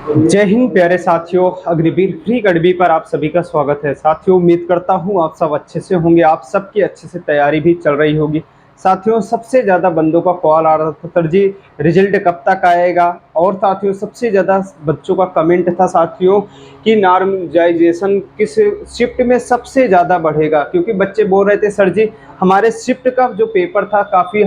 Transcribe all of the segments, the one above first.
जय हिंद प्यारे साथियों, अग्निवीर फ्री अकेडमी पर आप सभी का स्वागत है। साथियों, उम्मीद करता हूं आप सब अच्छे से होंगे, आप सबकी अच्छे से तैयारी भी चल रही होगी। साथियों, सबसे ज़्यादा बंदों का कॉल आ रहा था सर जी, रिजल्ट कब तक आएगा। और साथियों, सबसे ज़्यादा बच्चों का कमेंट था साथियों कि नॉर्मलाइजेशन किस शिफ्ट में सबसे ज़्यादा बढ़ेगा, क्योंकि बच्चे बोल रहे थे सर जी हमारे शिफ्ट का जो पेपर था काफ़ी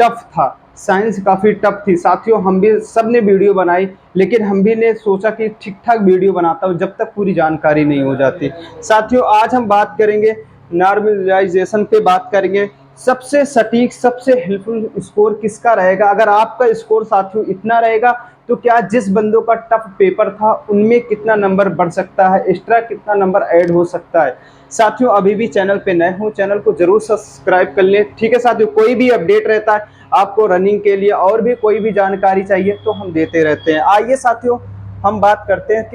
टफ था, साइंस काफ़ी टफ थी। साथियों, हम भी सब ने वीडियो बनाई, लेकिन हम भी ने सोचा कि ठीक ठाक वीडियो बनाता हूँ जब तक पूरी जानकारी नहीं हो जाती। साथियों, आज हम बात करेंगे नॉर्मलाइजेशन पे, बात करेंगे सबसे सटीक सबसे हेल्पफुल स्कोर किसका रहेगा। अगर आपका स्कोर साथियों इतना रहेगा तो क्या जिस बंदों का टफ पेपर था उनमें कितना नंबर बढ़ सकता है, एक्स्ट्रा कितना नंबर ऐड हो सकता है। साथियों, अभी भी चैनल पे नए हो, चैनल को जरूर सब्सक्राइब कर लें। ठीक है साथियों, कोई भी अपडेट रहता है आपको रनिंग के लिए और भी कोई भी जानकारी चाहिए तो हम देते रहते हैं। आइए साथियों, हम बात करते हैं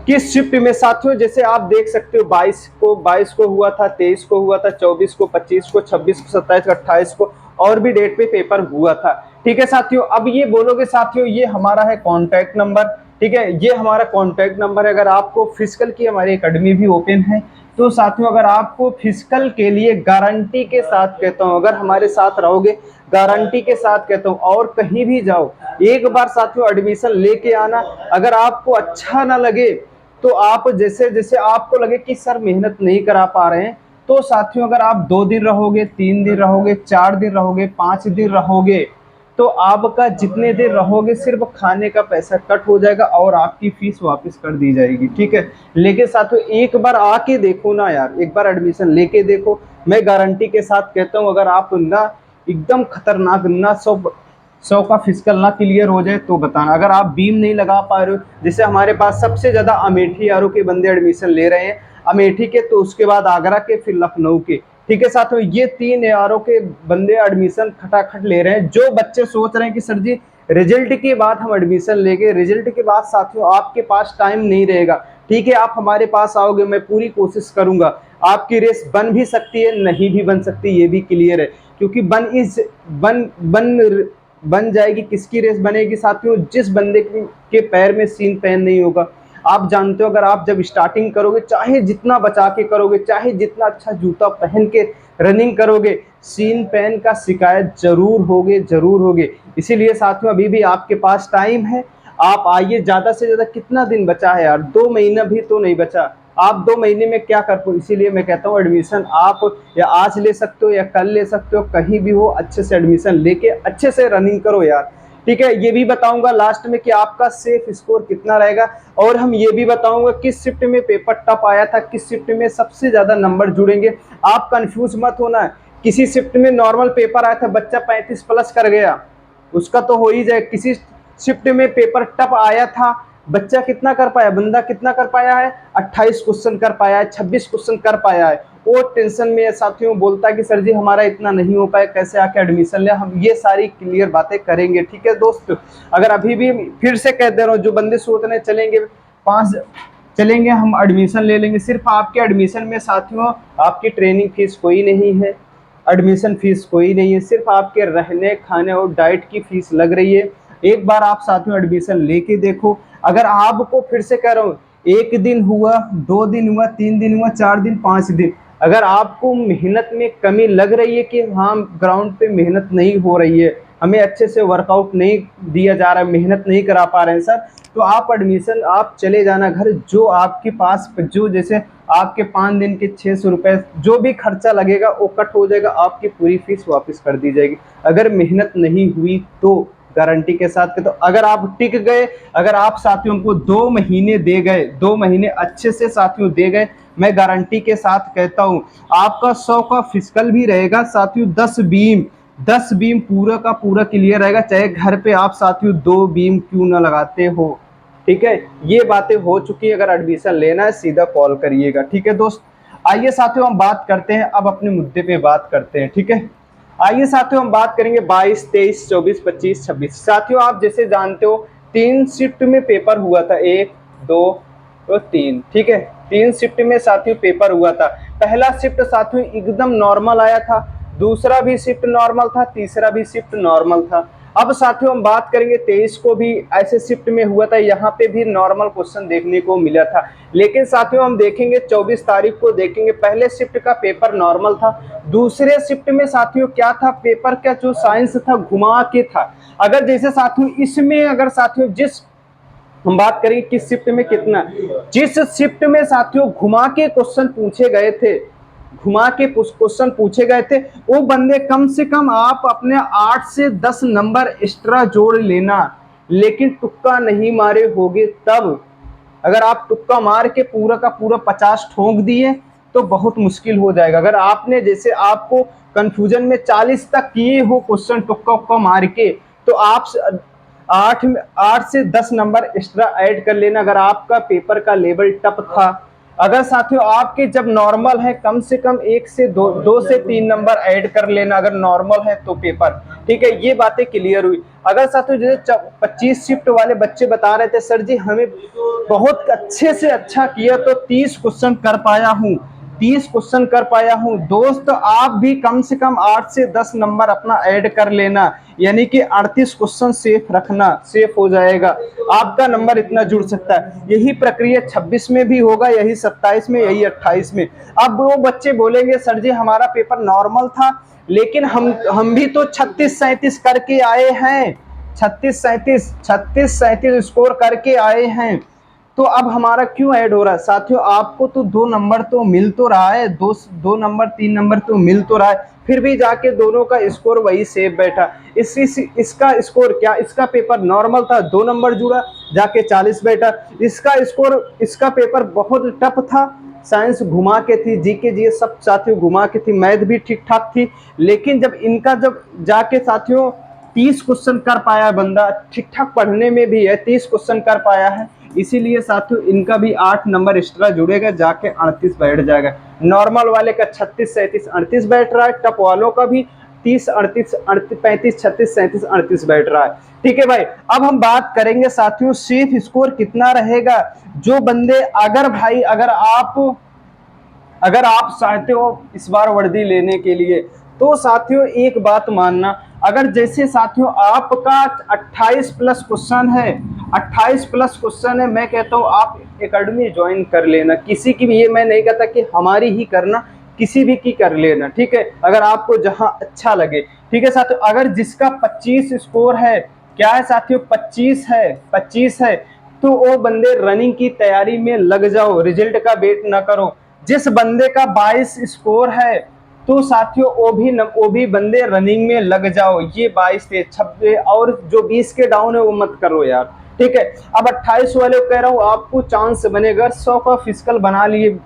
किस शिफ्ट में। साथियों, जैसे आप देख सकते हो 22 को हुआ था, 23 को हुआ था, 24 को, 25 को, 26 को, 27 को, 28 को और भी डेट पे पेपर हुआ था। ठीक है साथियों, अब ये बोलोगे साथियों ये हमारा है कॉन्टैक्ट नंबर। ठीक है, ये हमारा कॉन्टैक्ट नंबर है। अगर आपको फिजिकल की हमारी एकेडमी भी ओपन है तो साथियों, अगर आपको फिजिकल के लिए गारंटी के साथ कहता हूं, अगर हमारे साथ रहोगे गारंटी के साथ कहता हूं, और कहीं भी जाओ एक बार साथियों एडमिशन लेके आना। अगर आपको अच्छा ना लगे तो आप जैसे जैसे आपको लगे कि सर मेहनत नहीं करा पा रहे हैं, तो साथियों अगर आप 2 दिन रहोगे, 3 दिन रहोगे, 4 दिन रहोगे, 5 दिन रहोगे, तो आपका जितने देर रहोगे सिर्फ खाने का पैसा कट हो जाएगा और आपकी फीस वापस कर दी जाएगी। ठीक है, लेकिन साथियों एक बार आके देखो ना यार, एक बार एडमिशन लेके देखो। मैं गारंटी के साथ कहता हूँ, अगर आप ना एकदम खतरनाक ना 100 का फिजिकल ना क्लियर हो जाए तो बताना। अगर आप बीम नहीं लगा पा रहे हो, जैसे हमारे पास सबसे ज्यादा अमेठी आर के बंदे एडमिशन ले रहे हैं, अमेठी के, तो उसके बाद आगरा के, फिर लखनऊ के। ठीक है साथियों, ये 3 ARO के बंदे एडमिशन खटाखट ले रहे हैं। जो बच्चे सोच रहे हैं कि सर जी रिजल्ट के बाद हम एडमिशन लेंगे, रिजल्ट के बाद साथियों आपके पास टाइम नहीं रहेगा। ठीक है, आप हमारे पास आओगे, मैं पूरी कोशिश करूंगा। आपकी रेस बन भी सकती है, नहीं भी बन सकती, ये भी क्लियर है, क्योंकि बन जाएगी। किसकी रेस बनेगी साथियों? जिस बंदे के पैर में सीन पैन नहीं होगा। आप जानते हो, अगर आप जब स्टार्टिंग करोगे, चाहे जितना बचा के करोगे, चाहे जितना अच्छा जूता पहन के रनिंग करोगे, सीन पैन का शिकायत जरूर होगे, जरूर होगे। इसीलिए साथियों अभी भी आपके पास टाइम है, आप आइए। ज्यादा से ज्यादा कितना दिन बचा है यार? 2 महीना भी तो नहीं बचा। आप 2 महीने में क्या कर पाओ? इसीलिए मैं कहता हूँ एडमिशन आप या आज ले सकते हो या कल ले सकते हो, कहीं भी हो, अच्छे से एडमिशन लेके अच्छे से रनिंग करो यार। ठीक है, ये भी बताऊंगा लास्ट में कि आपका सेफ स्कोर कितना रहेगा, और हम ये भी बताऊंगा किस शिफ्ट में पेपर टफ आया था, किस शिफ्ट में सबसे ज्यादा नंबर जुड़ेंगे। आप कंफ्यूज मत होना। किसी शिफ्ट में नॉर्मल पेपर आया था, बच्चा 35 प्लस कर गया, उसका तो हो ही जाए। किसी शिफ्ट में पेपर टफ आया था, बच्चा कितना कर पाया, बंदा कितना कर पाया है, 28 क्वेश्चन कर पाया है, 26 क्वेश्चन कर पाया है। वो टेंशन में साथियों बोलता है कि सर जी हमारा इतना नहीं हो पाया, कैसे आके एडमिशन ले। हम ये सारी क्लियर बातें करेंगे। ठीक है दोस्त, अगर अभी भी फिर से कह दे रहा हूँ, जो बंदे सोच रहे चलेंगे 5 चलेंगे हम एडमिशन ले लेंगे, सिर्फ आपके एडमिशन में साथियों आपकी ट्रेनिंग फीस कोई नहीं है, एडमिशन फीस कोई नहीं है, सिर्फ आपके रहने खाने और डाइट की फीस लग रही है। एक बार आप साथियों एडमिशन लेके देखो। अगर आपको, फिर से कह रहा हूँ, 1 दिन हुआ, 2 दिन हुआ, 3 दिन हुआ, 4 दिन, 5 दिन, अगर आपको मेहनत में कमी लग रही है कि हाँ ग्राउंड पे मेहनत नहीं हो रही है, हमें अच्छे से वर्कआउट नहीं दिया जा रहा है, मेहनत नहीं करा पा रहे हैं सर, तो आप एडमिशन आप चले जाना घर। जो आपके पास जो जैसे आपके 5 दिन के 600 रुपए जो भी खर्चा लगेगा वो कट हो जाएगा, आपकी पूरी फीस वापस कर दी जाएगी। अगर मेहनत नहीं हुई तो गारंटी के साथ कहते, तो अगर आप टिक गए, अगर आप साथियों को 2 महीने दे गए, 2 महीने अच्छे से साथियों दे गए, मैं गारंटी के साथ कहता हूं आपका 100 का फिजिकल भी रहेगा साथियों, 10 बीम पूरा का पूरा क्लियर रहेगा, चाहे घर पे आप साथियों 2 बीम क्यों ना लगाते हो। ठीक है, ये बातें हो चुकी है। अगर एडमिशन लेना है सीधा कॉल करिएगा। ठीक है दोस्त, आइए साथियों हम बात करते हैं, अब अपने मुद्दे पे बात करते हैं। ठीक है, आइए साथियों हम बात करेंगे 22, 23, 24, 25, 26। साथियों आप जैसे जानते हो 3 शिफ्ट में पेपर हुआ था, 1, 2 और 3। ठीक है, 3 शिफ्ट में साथियों पेपर हुआ था। पहला शिफ्ट साथियों एकदम नॉर्मल आया था, दूसरा भी शिफ्ट नॉर्मल था, तीसरा भी शिफ्ट नॉर्मल था। अब साथियों हम बात करेंगे 23 को भी ऐसे शिफ्ट में हुआ था, यहाँ पे भी नॉर्मल क्वेश्चन देखने को मिला था। लेकिन साथियों हम देखेंगे 24 तारीख को देखेंगे, पहले शिफ्ट का पेपर नॉर्मल था, दूसरे शिफ्ट में साथियों क्या था, पेपर का जो साइंस था घुमा के था। अगर जैसे साथियों इसमें अगर साथियों जिस हम बात करेंगे किस शिफ्ट में कितना, जिस शिफ्ट में साथियों घुमा के क्वेश्चन पूछे गए थे, घुमा के क्वेश्चन पूछे गए थे, वो बंदे कम से कम आप अपने 8 से 10 नंबर एक्स्ट्रा जोड़ लेना। लेकिन तुक्का नहीं मारे होगे तब, अगर आप तुक्का मार के पूरा का पूरा 50 ठोक दिए तो बहुत मुश्किल हो जाएगा। अगर आपने जैसे आपको कंफ्यूजन में 40 तक किए हो क्वेश्चन तुक्का उक्का मार के, तो आप 8 से 10 नंबर एक्स्ट्रा ऐड कर लेना अगर आपका पेपर का लेवल टफ था। अगर साथियों आपके जब नॉर्मल है कम से कम 1 से 2 से 3 नंबर ऐड कर लेना अगर नॉर्मल है तो पेपर, ठीक है, ये बातें क्लियर हुई। अगर साथियों जैसे 25 शिफ्ट वाले बच्चे बता रहे थे सर जी हमें बहुत अच्छे से अच्छा किया तो 30 क्वेश्चन कर पाया हूँ, 30 क्वेश्चन कर पाया हूँ, दोस्त आप भी कम से कम 8 से 10 नंबर अपना ऐड कर लेना, यानी कि 38 क्वेश्चन सेफ रखना, सेफ हो जाएगा, आपका नंबर इतना जुड़ सकता है। यही प्रक्रिया 26 में भी होगा, यही 27 में, यही 28 में। अब वो बच्चे बोलेंगे सर जी हमारा पेपर नॉर्मल था लेकिन हम भी तो 36-37 करके आए हैं, 36-37 स्कोर करके आए हैं, तो अब हमारा क्यों ऐड हो रहा है। साथियों आपको तो 2 नंबर तो मिल तो रहा है, 2 नंबर 3 नंबर तो मिल तो रहा है, फिर भी जाके दोनों का स्कोर वही सेफ बैठा। इसका स्कोर क्या, इसका पेपर नॉर्मल था 2 नंबर जुड़ा जाके 40 बैठा, इसका स्कोर, इसका पेपर बहुत टफ था, साइंस घुमा के थी, जीके जी सब साथियों घुमा के थी, मैथ भी ठीक ठाक थी, लेकिन जब इनका जब जाके साथियों 30 क्वेश्चन कर पाया बंदा, ठीक ठाक पढ़ने में भी है, 30 क्वेश्चन कर पाया है, इसीलिए साथियों इनका भी 8 नंबर एक्स्ट्रा जुड़ेगा, जाके 38 बैठ जाएगा। नॉर्मल वाले का 36-37-38 बैठ रहा है, टप वालों का भी 30-38-35-36-37-38 बैठ रहा है। ठीक है भाई, अब हम बात करेंगे साथियों सेफ स्कोर कितना रहेगा। जो बंदे अगर भाई अगर आप चाहते हो इस बार वर्दी लेने के लिए, तो साथियों एक बात मानना, अगर जैसे साथियों आपका 28 प्लस क्वेश्चन है, 28 प्लस क्वेश्चन है, मैं कहता हूँ आप एकेडमी ज्वाइन कर लेना, किसी की भी, ये मैं नहीं कहता कि हमारी ही करना, किसी भी की कर लेना, ठीक है, अगर आपको जहां अच्छा लगे। ठीक है साथियों, अगर जिसका 25 स्कोर है, क्या है साथियों 25 है, तो वो बंदे रनिंग की तैयारी में लग जाओ, रिजल्ट का वेट ना करो। जिस बंदे का 22 स्कोर है, तो साथियों वो भी बंदे रनिंग में लग जाओ, ये 22 से 26 और जो 20 के डाउन है वो मत करो यार, ठीक है। अब 28 वाले को कह रहा हूँ आपको चांस बनेगा, 100 का फिजिकल बना लिए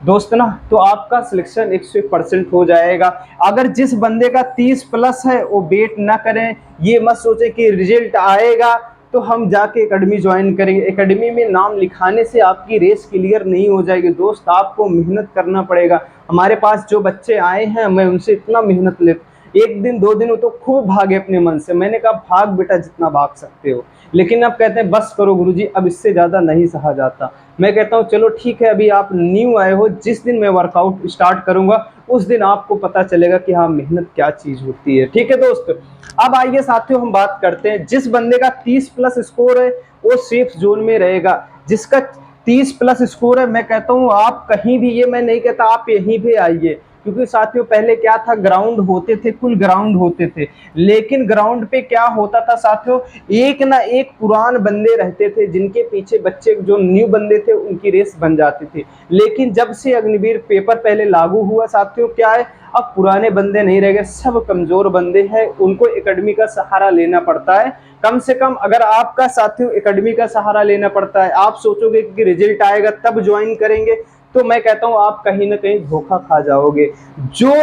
दोस्त ना, तो आपका सिलेक्शन 100% हो जाएगा। अगर जिस बंदे का 30 प्लस है वो वेट ना करें, ये मत सोचे कि रिजल्ट आएगा तो हम जाके एकेडमी ज्वाइन करेंगे, एकेडमी में नाम लिखाने से आपकी रेस क्लियर नहीं हो जाएगी दोस्त, आपको मेहनत करना पड़ेगा। हमारे पास जो बच्चे आए हैं मैं उनसे इतना मेहनत ले, 1 दिन 2 दिन वो तो खूब भागे अपने मन से, मैंने कहा भाग बेटा जितना भाग सकते हो, लेकिन अब कहते हैं बस करो गुरुजी अब इससे ज़्यादा नहीं सहा जाता। मैं कहता हूँ चलो ठीक है, अभी आप न्यू आए हो, जिस दिन मैं वर्कआउट स्टार्ट करूंगा उस दिन आपको पता चलेगा कि हाँ मेहनत क्या चीज़ होती है। ठीक है दोस्त, अब आइए साथियों हम बात करते हैं, जिस बंदे का 30 प्लस स्कोर है वो सेफ जोन में रहेगा। जिसका 30 प्लस स्कोर है, मैं कहता हूँ आप कहीं भी, ये मैं नहीं कहता आप यहीं पे आइए, क्योंकि साथियों पहले क्या था, ग्राउंड होते थे, कुल ग्राउंड होते थे, लेकिन ग्राउंड पे क्या होता था साथियों, एक ना एक पुरान बंदे रहते थे जिनके पीछे बच्चे जो न्यू बंदे थे उनकी रेस बन जाती थी। लेकिन जब से अग्निवीर पेपर पहले लागू हुआ साथियों, क्या है, अब पुराने बंदे नहीं रह गए, सब कमजोर बंदे हैं, उनको एकेडमी का सहारा लेना पड़ता है। कम से कम अगर आपका साथियों एकेडमी का सहारा लेना पड़ता है, आप सोचोगे कि रिजल्ट आएगा तब ज्वाइन करेंगे, तो मैं कहता हूं आप कहीं ना कहीं धोखा खा जाओगे। जो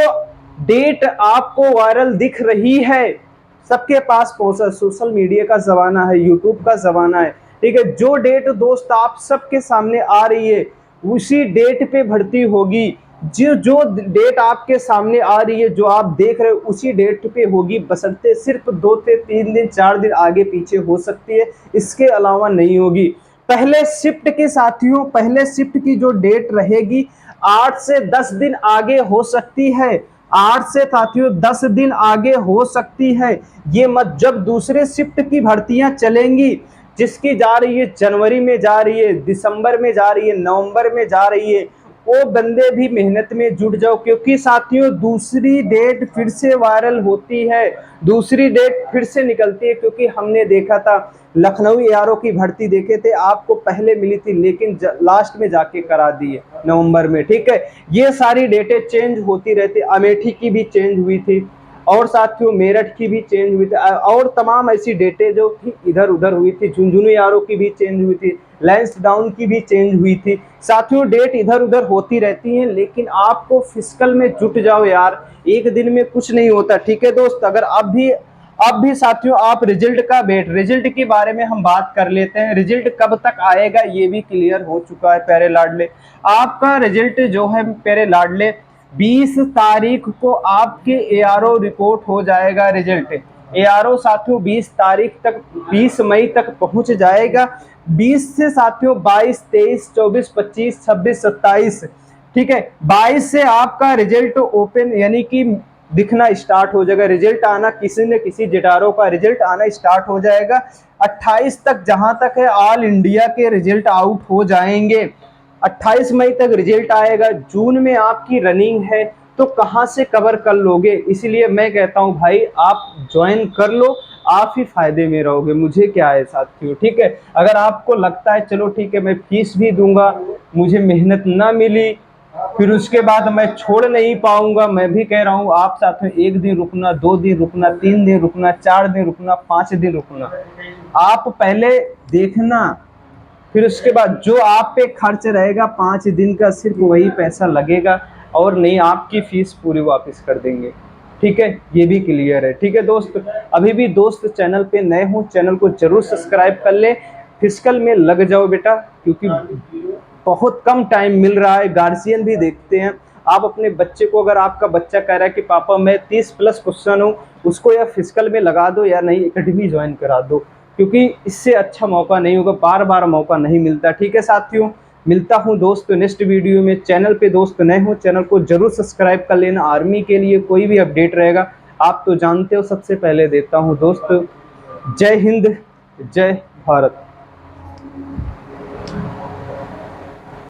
डेट आपको वायरल दिख रही है, सबके पास पहुंचा, सोशल मीडिया का जमाना है, यूट्यूब का जमाना है, ठीक है, जो डेट दोस्त आप सबके सामने आ रही है उसी डेट पे भर्ती होगी, जो डेट आपके सामने आ रही है, जो आप देख रहे हो उसी डेट पे होगी, बशर्ते सिर्फ 2 से 3 दिन 4 दिन आगे पीछे हो सकती है, इसके अलावा नहीं होगी। पहले शिफ्ट के साथियों, पहले शिफ्ट की जो डेट रहेगी 8 से 10 दिन आगे हो सकती है, 8 से साथियों 10 दिन आगे हो सकती है। ये मत, जब दूसरे शिफ्ट की भर्तियां चलेंगी, जिसकी जा रही है जनवरी में जा रही है, दिसंबर में जा रही है, नवंबर में जा रही है, वो बंदे भी मेहनत में जुट जाओ, क्योंकि साथियों दूसरी डेट फिर से वायरल होती है, दूसरी डेट फिर से निकलती है। क्योंकि हमने देखा था लखनऊ एआरओ की भर्ती देखे थे, आपको पहले मिली थी लेकिन लास्ट में जाके करा दी है नवंबर में, ठीक है। ये सारी डेटें चेंज होती रहती, अमेठी की भी चेंज हुई थी और साथियों मेरठ की भी चेंज हुई थी, और तमाम ऐसी डेटें जो थी इधर उधर हुई थी, झुंझुनू एआरओ की भी चेंज हुई थी, लैंसडाउन की भी चेंज हुई थी। साथियों डेट इधर उधर होती रहती हैं, लेकिन आपको फिजिकल में जुट जाओ यार, एक दिन में कुछ नहीं होता, ठीक है दोस्त। अगर अब भी साथियों आप रिजल्ट का रिजल्ट के बारे में हम बात कर लेते हैं। रिजल्ट कब तक आएगा ये भी क्लियर हो चुका है प्यारे लाडले। आपका रिजल्ट जो है प्यारे लाडले 20 तारीख को आपके एआरओ रिपोर्ट हो जाएगा। रिजल्ट एआरओ साथियों 20 तारीख तक, 20 मई तक पहुंच जाएगा। 20 से साथियों 22, 23, 24, 25, 26, 27, ठीक है, 22 से आपका रिजल्ट ओपन यानी कि दिखना स्टार्ट हो जाएगा, रिजल्ट आना, किसी न किसी जिटारो का रिजल्ट आना स्टार्ट हो जाएगा। 28 तक जहां तक है ऑल इंडिया के रिजल्ट आउट हो जाएंगे। 28 मई तक रिजल्ट आएगा। जून में आपकी रनिंग है तो कहां से कवर कर लोगे, इसलिए मैं कहता हूं भाई आप ज्वाइन कर लो, आप ही फायदे में रहोगे, मुझे क्या है साथियों, ठीक है। अगर आपको लगता है चलो ठीक है मैं फीस भी दूंगा, मुझे मेहनत ना मिली, फिर उसके बाद मैं छोड़ नहीं पाऊंगा, मैं भी कह रहा हूं आप साथ में 1 दिन रुकना, 2 दिन रुकना, 3 दिन रुकना, 4 दिन रुकना, 5 दिन रुकना, आप पहले देखना, फिर उसके बाद जो आप पे खर्च रहेगा 5 दिन का सिर्फ वही पैसा लगेगा, और नहीं आपकी फीस पूरी वापस कर देंगे, ठीक है। ये भी क्लियर है, ठीक है दोस्त। अभी भी दोस्त चैनल पे नए हो, चैनल को जरूर सब्सक्राइब कर ले, फिजिकल में लग जाओ बेटा, क्योंकि बहुत कम टाइम मिल रहा है। गार्जियन भी देखते हैं, आप अपने बच्चे को, अगर आपका बच्चा कह रहा है कि पापा मैं 30+ क्वेश्चन हूँ, उसको या फिजिकल में लगा दो या नहीं एकेडमी ज्वाइन करा दो, क्योंकि इससे अच्छा मौका नहीं होगा, बार बार मौका नहीं मिलता, ठीक है साथियों। मिलता हूं दोस्त नेक्स्ट वीडियो में। चैनल पे दोस्त नए हो, चैनल को जरूर सब्सक्राइब कर लेना। आर्मी के लिए कोई भी अपडेट रहेगा आप तो जानते हो सबसे पहले देता हूं दोस्त। जय हिंद, जय भारत।